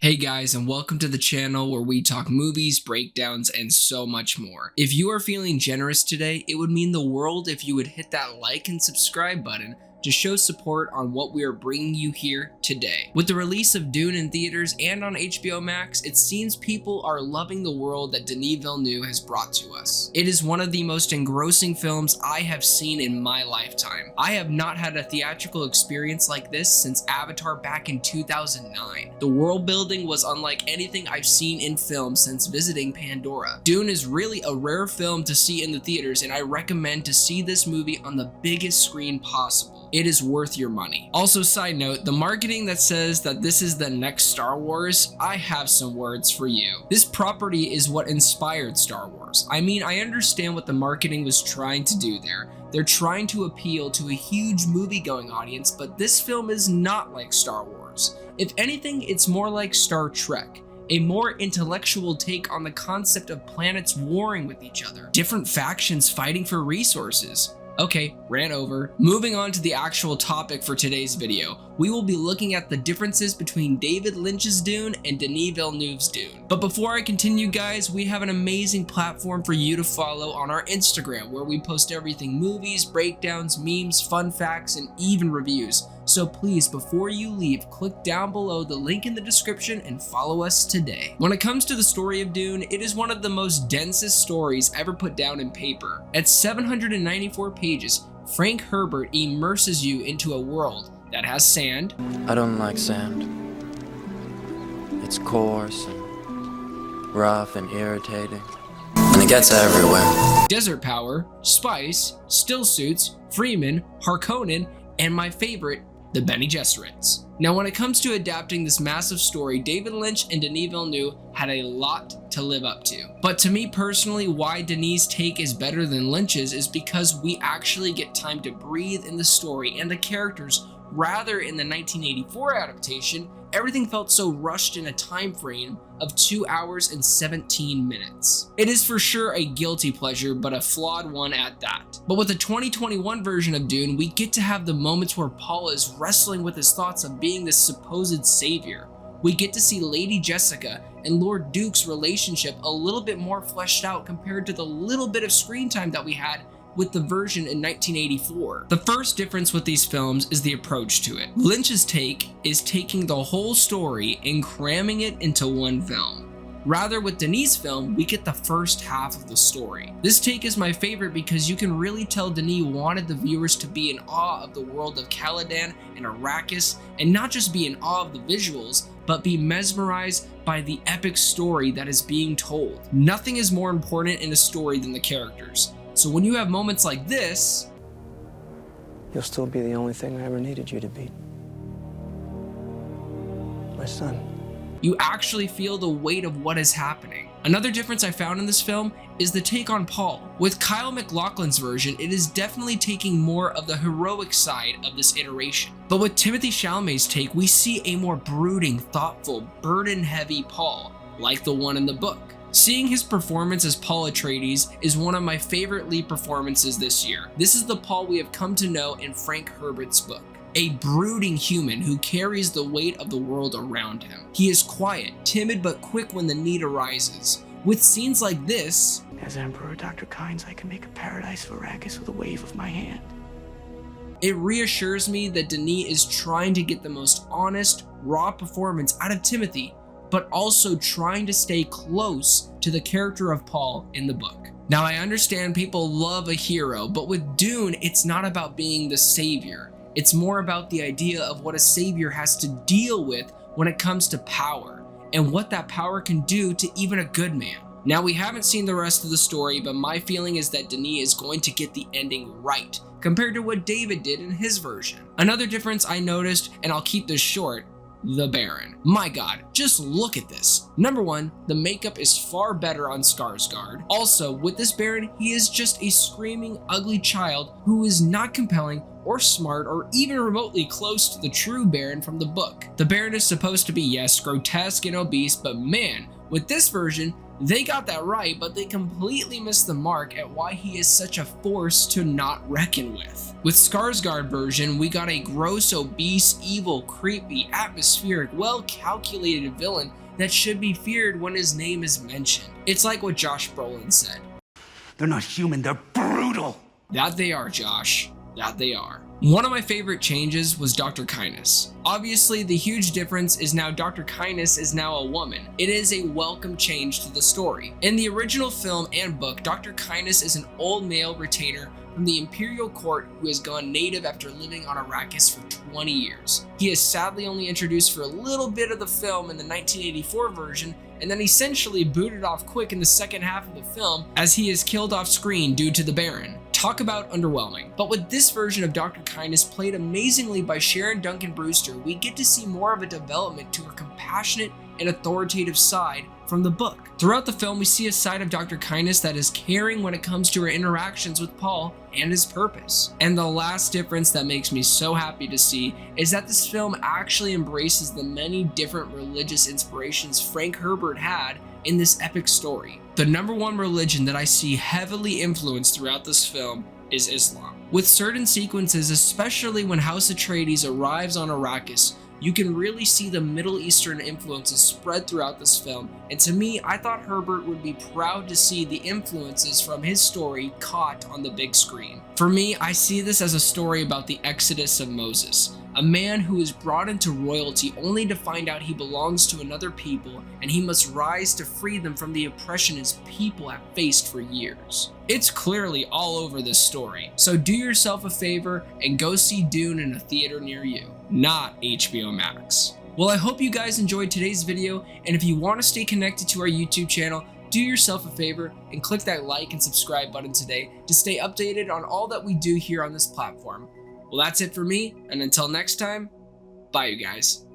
Hey guys, and welcome to the channel where we talk movies, breakdowns, and so much more. If you are feeling generous today, it would mean the world if you would hit that like and subscribe button to show support on what we are bringing you here today. With the release of Dune in theaters and on HBO Max, it seems people are loving the world that Denis Villeneuve has brought to us. It is one of the most engrossing films I have seen in my lifetime. I have not had a theatrical experience like this since Avatar back in 2009. The world building was unlike anything I've seen in film since visiting Pandora. Dune is really a rare film to see in the theaters, and I recommend to see this movie on the biggest screen possible. It is worth your money. Also, side note, the marketing that says that this is the next Star Wars, I have some words for you. This property is what inspired Star Wars. I mean, I understand what the marketing was trying to do there. They're trying to appeal to a huge movie-going audience, but this film is not like Star Wars. If anything, it's more like Star Trek. A more intellectual take on the concept of planets warring with each other, different factions fighting for resources. Okay, ran over. Moving on to the actual topic for today's video, we will be looking at the differences between David Lynch's Dune and Denis Villeneuve's Dune. But before I continue, guys, we have an amazing platform for you to follow on our Instagram, where we post everything movies, breakdowns, memes, fun facts, and even reviews. So please, before you leave, click down below the link in the description and follow us today. When it comes to the story of Dune, it is one of the most densest stories ever put down in paper. At 794 pages, Frank Herbert immerses you into a world that has sand. I don't like sand. It's coarse and rough and irritating, and it gets everywhere. Desert power, spice, still suits, Freeman, Harkonnen, and my favorite, the Bene Gesserits. Now, when it comes to adapting this massive story, David Lynch and Denis Villeneuve had a lot to live up to. But to me personally, why Denis' take is better than Lynch's is because we actually get time to breathe in the story and the characters. Rather, in the 1984 adaptation, everything felt so rushed in a time frame of 2 hours and 17 minutes. It is for sure a guilty pleasure, but a flawed one at that. But with the 2021 version of Dune, we get to have the moments where Paul is wrestling with his thoughts of being this supposed savior. We get to see Lady Jessica and Lord Duke's relationship a little bit more fleshed out compared to the little bit of screen time that we had with the version in 1984. The first difference with these films is the approach to it. Lynch's take is taking the whole story and cramming it into one film. Rather, with Denis' film, we get the first half of the story. This take is my favorite because you can really tell Denis wanted the viewers to be in awe of the world of Caladan and Arrakis, and not just be in awe of the visuals, but be mesmerized by the epic story that is being told. Nothing is more important in a story than the characters. So when you have moments like this, you'll still be the only thing I ever needed you to be. My son. You actually feel the weight of what is happening. Another difference I found in this film is the take on Paul. With Kyle MacLachlan's version, it is definitely taking more of the heroic side of this iteration. But with Timothee Chalamet's take, we see a more brooding, thoughtful, burden-heavy Paul, like the one in the book. Seeing his performance as Paul Atreides is one of my favorite lead performances this year. This is the Paul we have come to know in Frank Herbert's book. A brooding human who carries the weight of the world around him. He is quiet, timid, but quick when the need arises. With scenes like this, as Emperor Dr. Kynes, I can make a paradise for Arrakis with a wave of my hand. It reassures me that Denis is trying to get the most honest, raw performance out of Timothée, but also trying to stay close to the character of Paul in the book. Now, I understand people love a hero, but with Dune, it's not about being the savior. It's more about the idea of what a savior has to deal with when it comes to power, and what that power can do to even a good man. Now, we haven't seen the rest of the story, but my feeling is that Denis is going to get the ending right, compared to what David did in his version. Another difference I noticed, and I'll keep this short, the Baron. My god, just look at this. Number one, the makeup is far better on Skarsgård. Also, with this Baron, he is just a screaming, ugly child who is not compelling or smart or even remotely close to the true Baron from the book. The Baron is supposed to be, yes, grotesque and obese, but man, with this version, They got that right, but they completely missed the mark at why he is such a force to not reckon with. With Skarsgård version, we got a gross, obese, evil, creepy, atmospheric, well-calculated villain that should be feared when his name is mentioned. It's like what Josh Brolin said. They're not human, they're brutal. That they are, Josh. That they are. One of my favorite changes was Dr. Kindness. Obviously, the huge difference is now Dr. Kindness is now a woman. It is a welcome change to the story. In the original film and book, Dr. Kindness is an old male retainer from the Imperial Court who has gone native after living on Arrakis for 20 years. He is sadly only introduced for a little bit of the film in the 1984 version, and then essentially booted off quick in the second half of the film as he is killed off screen due to the Baron. Talk about underwhelming. But with this version of Dr. Kindness played amazingly by Sharon Duncan Brewster, we get to see more of a development to her compassionate and authoritative side from the book. Throughout the film, we see a side of Dr. Kindness that is caring when it comes to her interactions with Paul and his purpose. And the last difference that makes me so happy to see is that this film actually embraces the many different religious inspirations Frank Herbert had in this epic story. The number one religion that I see heavily influenced throughout this film is Islam. With certain sequences, especially when House Atreides arrives on Arrakis, you can really see the Middle Eastern influences spread throughout this film, and to me, I thought Herbert would be proud to see the influences from his story caught on the big screen. For me, I see this as a story about the exodus of Moses, a man who is brought into royalty only to find out he belongs to another people and he must rise to free them from the oppression his people have faced for years. It's clearly all over this story, so do yourself a favor and go see Dune in a theater near you, not HBO Max. Well, I hope you guys enjoyed today's video, and if you want to stay connected to our YouTube channel, do yourself a favor and click that like and subscribe button today to stay updated on all that we do here on this platform. Well, that's it for me, and until next time, bye you guys.